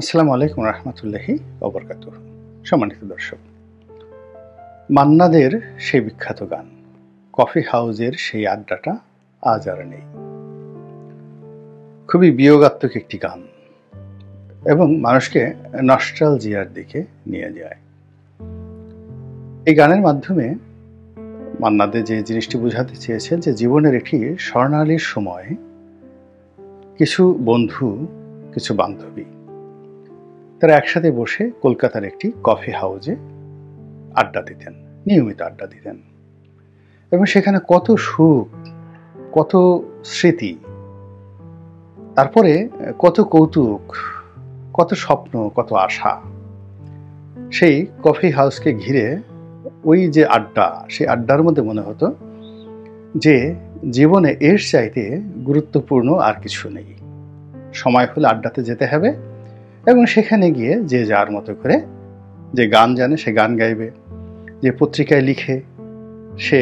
আসসালামু আলাইকুম রহমতুল্লাহি ওবরকাতুহ। সম্মানিত দর্শক, মান্নাদের সেই বিখ্যাত গান কফি হাউজের সেই আড্ডাটা আজ আর নেই। খুবই বিয়োগাত্মক একটি গান এবং মানুষকে নস্টালজিয়ার দিকে নিয়ে যায়। এই গানের মাধ্যমে মান্না দে যে জিনিসটি বোঝাতে চেয়েছেন যে জীবনের একটি স্বর্ণালীর সময় কিছু বন্ধু, কিছু বান্ধবী তারা একসাথে বসে কলকাতার একটি কফি হাউজে আড্ডা দিতেন, নিয়মিত আড্ডা দিতেন এবং সেখানে কত সুখ, কত স্মৃতি, তারপরে কত কৌতুক, কত স্বপ্ন, কত আশা। সেই কফি হাউসকে ঘিরে ওই যে আড্ডা, সেই আড্ডার মধ্যে মনে হতো যে জীবনে এর চাইতে গুরুত্বপূর্ণ আর কিছু নেই। সময় হলে আড্ডাতে যেতে হবে এবং সেখানে গিয়ে যে যার মতো করে যে গান জানে সে গান গাইবে, যে পত্রিকায় লিখে সে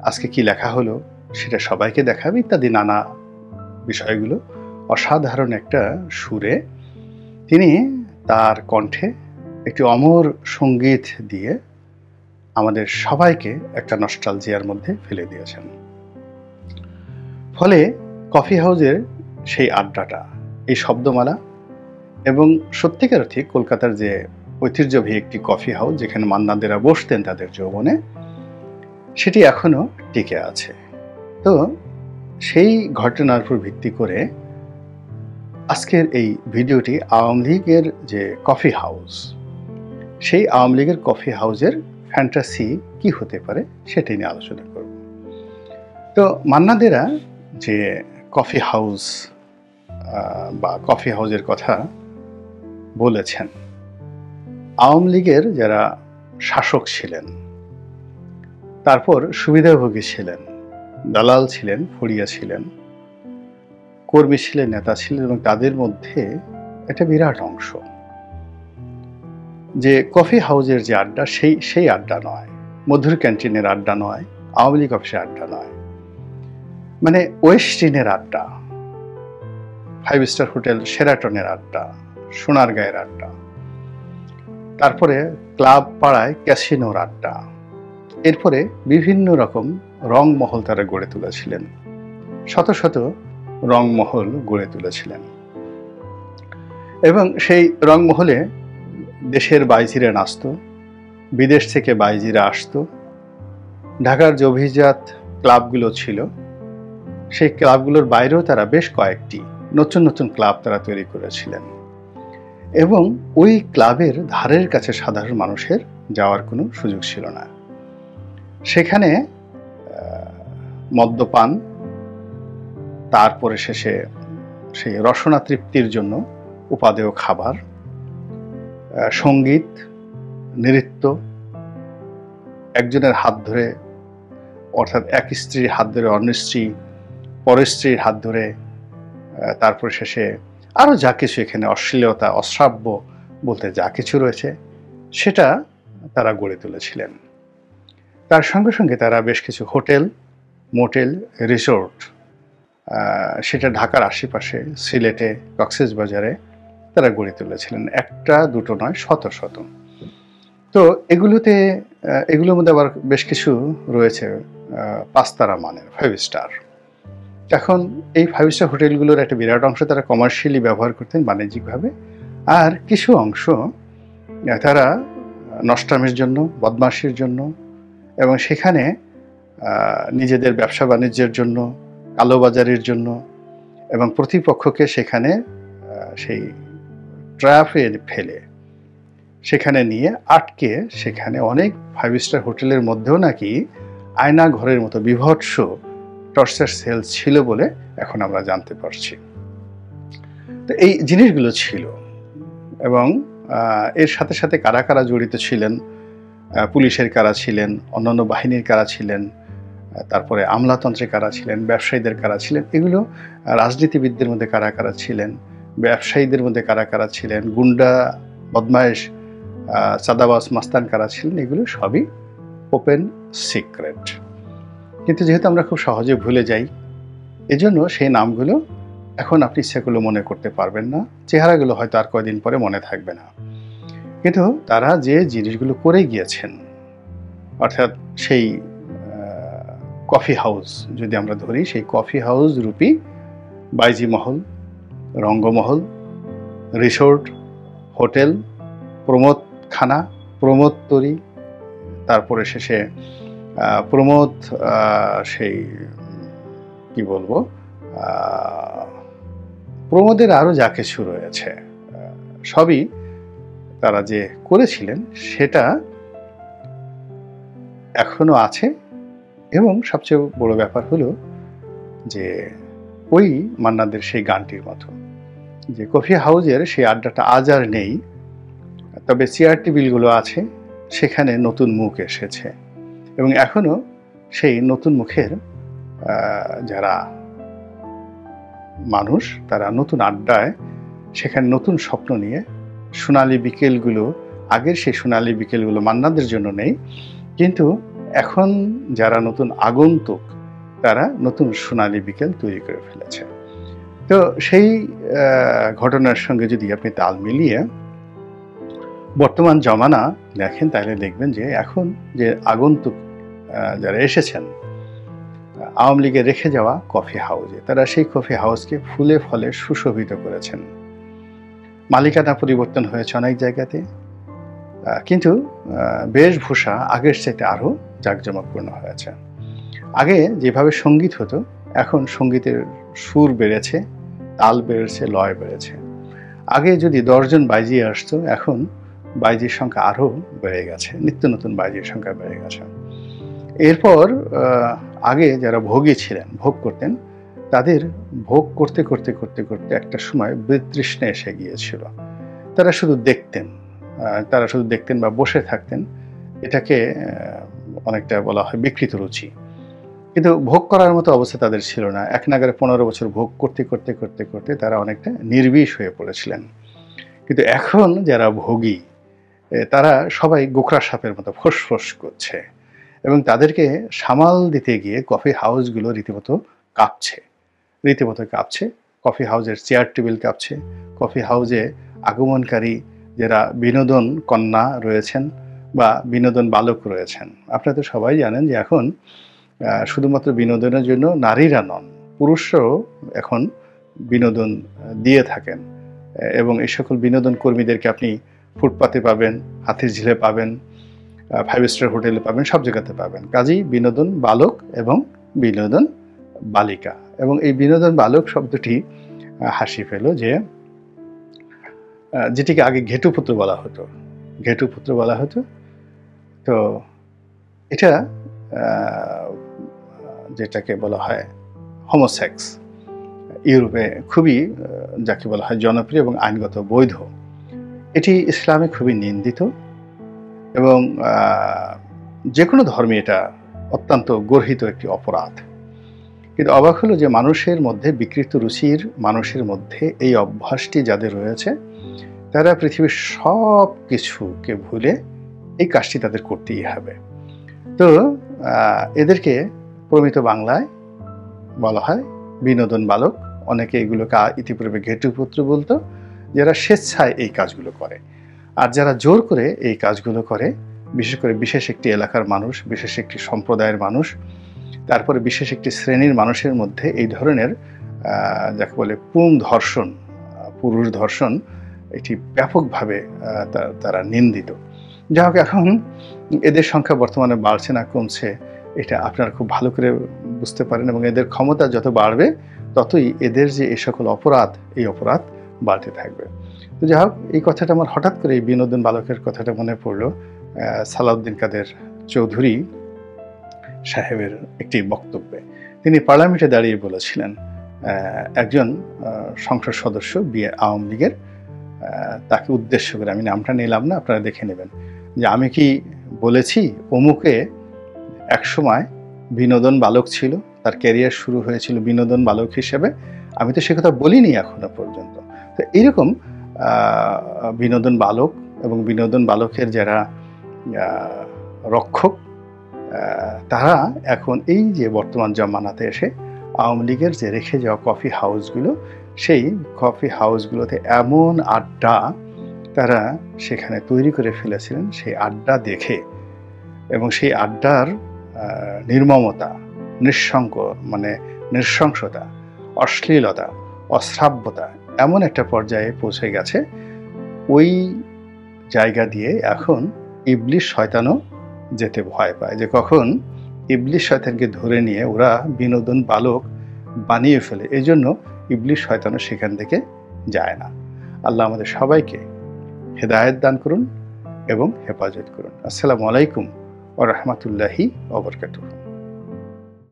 আজকে কি লেখা হলো সেটা সবাইকে দেখাবে, ইত্যাদি নানা বিষয়গুলো অসাধারণ একটা সুরে তিনি তার কণ্ঠে একটি অমর সঙ্গীত দিয়ে আমাদের সবাইকে একটা নস্টালজিয়ার মধ্যে ফেলে দিয়েছেন। ফলে কফি হাউজের সেই আড্ডাটা, এই শব্দমালা এবং সত্যিকার অর্থে কলকাতার যে ঐতিহ্যবাহী একটি কফি হাউস যেখানে মান্নাদেরা বসতেন তাদের যৌবনে, সেটি এখনো টিকে আছে। তো সেই ঘটনার উপর ভিত্তি করে আজকের এই ভিডিওটি আওয়ামী লীগের যে কফি হাউস, সেই আওয়ামী লীগের কফি হাউসের ফ্যান্টাসি কি হতে পারে সেটি নিয়ে আলোচনা করব। তো মান্নাদেরা যে কফি হাউস বা কফি হাউসের কথা বলেছেন, আওয়ামী লীগের যারা শাসক ছিলেন, তারপর সুবিধাভোগী ছিলেন, দালাল ছিলেন, ফড়িয়া ছিলেন, কর্মী ছিলেন, নেতা ছিলেন এবং তাদের মধ্যে একটা বিরাট অংশ যে কফি হাউসের যে আড্ডা, সেই আড্ডা নয়, মধুর ক্যান্টিনের আড্ডা নয়, আওয়ামী লীগ অফিসের আড্ডা নয়, মানে ওয়েস্টিনের আড্ডা, 5 স্টার হোটেল শেরাটনের আড্ডা, সোনারগাঁয়ের আড্ডা, তারপরে ক্লাব পাড়ায় ক্যাসিনোর আড্ডা, এরপরে বিভিন্ন রকম রংমহল তারা গড়ে তুলেছিলেন, শত শত রংমহল গড়ে তুলেছিলেন এবং সেই রংমহলে দেশের বাইজিরা নাচত, বিদেশ থেকে বাইজিরা আসতো। ঢাকার যে অভিজাত ক্লাবগুলো ছিল সেই ক্লাবগুলোর বাইরেও তারা বেশ কয়েকটি নতুন নতুন ক্লাব তারা তৈরি করেছিলেন এবং ওই ক্লাবের ধারের কাছে সাধারণ মানুষের যাওয়ার কোনো সুযোগ ছিল না। সেখানে মদ্যপান, তারপরে শেষে সেই রসনা তৃপ্তির জন্য উপাদেয় খাবার, সঙ্গীত, নৃত্য, একজনের হাত ধরে, অর্থাৎ এক স্ত্রীর হাত ধরে অন্য স্ত্রী, পরের স্ত্রীর হাত ধরে, তারপর শেষে আরও যা কিছু এখানে অশ্লীলতা, অশ্রাব্য বলতে যা কিছু রয়েছে সেটা তারা গড়ে তুলেছিলেন। তার সঙ্গে সঙ্গে তারা বেশ কিছু হোটেল, মোটেল, রিসোর্ট, সেটা ঢাকার আশেপাশে, সিলেটে, কক্সবাজারে তারা গড়ে তুলেছিলেন। একটা দুটো নয়, শত শত। তো এগুলোর মধ্যে আবার বেশ কিছু রয়েছে 5 তারা মানের, 5 স্টার। এখন এই 5 স্টার হোটেলগুলোর একটা বিরাট অংশ তারা কমার্শিয়ালি ব্যবহার করতেন, বাণিজ্যিকভাবে, আর কিছু অংশ তারা নষ্টামির জন্য, বদমাশির জন্য এবং সেখানে নিজেদের ব্যবসা বাণিজ্যের জন্য, কালোবাজারির জন্য এবং প্রতিপক্ষকে সেখানে সেই ট্র্যাপে ফেলে সেখানে নিয়ে আটকে, সেখানে অনেক 5 স্টার হোটেলের মধ্যেও নাকি আয়না ঘরের মতো বিভৎস টর্চার সেল ছিল বলে এখন আমরা জানতে পারছি। তো এই জিনিসগুলো ছিল এবং এর সাথে সাথে কারা কারা জড়িত ছিলেন, পুলিশের কারা ছিলেন, অন্যান্য বাহিনীর কারা ছিলেন, তারপরে আমলাতন্ত্রে কারা ছিলেন, ব্যবসায়ীদের কারা ছিলেন, এগুলো রাজনীতিবিদদের মধ্যে কারা কারা ছিলেন, ব্যবসায়ীদের মধ্যে কারা কারা ছিলেন, গুন্ডা, বদমাইশ, চাঁদাবাজ, মাস্তান কারা ছিলেন, এগুলো সবই ওপেন সিক্রেট। কিন্তু যেহেতু আমরা খুব সহজে ভুলে যাই, এজন্য সেই নামগুলো এখন আপনি সেগুলো মনে করতে পারবেন না, চেহারাগুলো হয়তো আর কয়দিন পরে মনে থাকবে না। কিন্তু তারা যে জিনিসগুলো করে গিয়েছেন, অর্থাৎ সেই কফি হাউস যদি আমরা ধরি, সেই কফি হাউস রূপী বাইজি মহল, রঙ্গমহল, রিসোর্ট, হোটেল, প্রমোদখানা, প্রমোদতরী, তারপরে শেষে প্রমোদ সেই কি বলবো, প্রমোদের আরও যা কিছু রয়েছে সবই তারা যে করেছিলেন সেটা এখনো আছে। এবং সবচেয়ে বড় ব্যাপার হলো যে ওই মান্নাদের সেই গানটির মতো যে কফি হাউজের সেই আড্ডাটা আজ আর নেই, তবে চেয়ার টেবিলগুলো আছে, সেখানে নতুন মুখ এসেছে এবং এখনো সেই নতুন মুখের যারা মানুষ তারা নতুন আড্ডায় সেখানে নতুন স্বপ্ন নিয়ে সোনালী বিকেলগুলো, আগের সেই সোনালী বিকেলগুলো মান্নাদের জন্য নেই, কিন্তু এখন যারা নতুন আগন্তুক তারা নতুন সোনালী বিকেল তৈরি করে ফেলেছে। তো সেই ঘটনার সঙ্গে যদি আপনি তাল মিলিয়ে বর্তমান জমানা দেখেন তাহলে দেখবেন যে এখন যে আগন্তুক যারা এসেছেন আওয়ামী লীগের রেখে যাওয়া কফি হাউসে, তারা সেই কফি হাউসকে ফুলে ফলে সুশোভিত করেছেন। মালিকানা পরিবর্তন হয়েছে অনেক জায়গাতে, কিন্তু বেশভূষা আগের চাইতে আরও জাঁকজমকপূর্ণ হয়েছে। আগে যেভাবে সঙ্গীত হতো, এখন সঙ্গীতের সুর বেড়েছে, তাল বেড়েছে, লয় বেড়েছে। আগে যদি 10 জন বাইজি আসতো, এখন বাইজির সংখ্যা আরও বেড়ে গেছে, নিত্য নতুন বাইজির সংখ্যা বেড়ে গেছে। এরপর আগে যারা ভোগী ছিলেন, ভোগ করতেন, তাদের ভোগ করতে করতে করতে করতে একটা সময় বিতৃষ্ণা এসে গিয়েছিল। তারা শুধু দেখতেন বা বসে থাকতেন। এটাকে অনেকটা বলা হয় বিকৃত রুচি। কিন্তু ভোগ করার মতো অবস্থা তাদের ছিল না। এক নাগারে 15 বছর ভোগ করতে করতে করতে করতে তারা অনেকটা নির্বিষ হয়ে পড়েছিলেন। কিন্তু এখন যারা ভোগী তারা সবাই গোখরা সাপের মতো ফোঁস করছে এবং তাদেরকে সামাল দিতে গিয়ে কফি হাউসগুলো রীতিমতো কাঁপছে। কফি হাউসের চেয়ার টেবিল কাঁপছে। কফি হাউসে আগমনকারী যারা বিনোদন কন্যা রয়েছেন বা বিনোদন বালক রয়েছেন, আপনারা তো সবাই জানেন যে এখন শুধুমাত্র বিনোদনের জন্য নারীরা নন, পুরুষরাও এখন বিনোদন দিয়ে থাকেন এবং এই সকল বিনোদন কর্মীদেরকে আপনি ফুটপাতে পাবেন, হাতির ঝিলে পাবেন, 5 স্টার হোটেলে পাবেন, সব জায়গাতে পাবেন। কাজেই বিনোদন বালক এবং বিনোদন বালিকা, এবং এই বিনোদন বালক শব্দটি হাসি পেল যে যেটিকে আগে ঘেটুপুত্র বলা হতো। তো এটা যেটাকে বলা হয় হোমোসেক্স, ইউরোপে খুবই যাকে বলা হয় জনপ্রিয় এবং আইনগত বৈধ। এটি ইসলামে খুবই নিন্দিত এবং যে কোনো ধর্মে এটা অত্যন্ত গর্হিত একটি অপরাধ। কিন্তু অবাক হলো যে মানুষের মধ্যে, বিকৃত রুচির মানুষের মধ্যে এই অভ্যাসটি যাদের রয়েছে, তারা পৃথিবীর সব কিছুকে ভুলে এই কাজটি তাদের করতেই হবে। তো এদেরকে প্রমিত বাংলায় বলা হয় বিনোদন বালক। অনেকে এগুলোকে ইতিপূর্বে ঘেটুপুত্র বলতো, যারা স্বেচ্ছায় এই কাজগুলো করে। আর যারা জোর করে এই কাজগুলো করে, বিশেষ করে বিশেষ একটি এলাকার মানুষ, বিশেষ একটি সম্প্রদায়ের মানুষ, তারপরে বিশেষ একটি শ্রেণীর মানুষের মধ্যে এই ধরনের যাকে বলে পুরুষ ধর্ষণ এটি ব্যাপকভাবে তারা নিন্দিত। যা হোক, এখন এদের সংখ্যা বর্তমানে বাড়ছে না কমছে, এটা আপনারা খুব ভালো করে বুঝতে পারেন, এবং এদের ক্ষমতা যত বাড়বে ততই এদের যে এই সকল অপরাধ, এই অপরাধ বাড়তে থাকবে। তো যাই হোক, এই কথাটা আমার হঠাৎ করে এই বিনোদন বালকের কথাটা মনে পড়লো সালাউদ্দিন কাদের চৌধুরী সাহেবের একটি বক্তব্যে। তিনি পার্লামেন্টে দাঁড়িয়ে বলেছিলেন, একজন সংসদ সদস্য আওয়ামী লীগের, তাকে উদ্দেশ্য করে, আমি নামটা নিলাম না, আপনারা দেখে নেবেন, যে আমি কি বলেছি অমুকে একসময় বিনোদন বালক ছিল, তার ক্যারিয়ার শুরু হয়েছিল বিনোদন বালক হিসেবে? আমি তো সে কথা বলিনি এখনো পর্যন্ত। তো এইরকম বিনোদন বালক এবং বিনোদন বালকের যারা রক্ষক, তারা এখন এই যে বর্তমান জমানাতে এসে আওয়ামী লীগের যে রেখে যাওয়া কফি হাউসগুলো, সেই কফি হাউসগুলোতে এমন আড্ডা তারা সেখানে তৈরি করে ফেলেছিলেন, সেই আড্ডা দেখে এবং সেই আড্ডার নির্মমতা, নৃশংসতা, অশ্লীলতা, অশ্রাব্যতা এমন একটা পর্যায়ে পৌঁছে গেছে, ওই জায়গা দিয়ে এখন ইবলিশ শয়তানও যেতে ভয় পায়, যে কখন ইবলিশ শয়তানকে ধরে নিয়ে ওরা বিনোদন বালক বানিয়ে ফেলে। এই জন্য ইবলিশ শয়তানও সেখান থেকে যায় না। আল্লাহ আমাদের সবাইকে হেদায়েত দান করুন এবং হেফাজত করুন। আসসালামু আলাইকুম ওয়া রাহমাতুল্লাহি ওয়া বারাকাতুহু।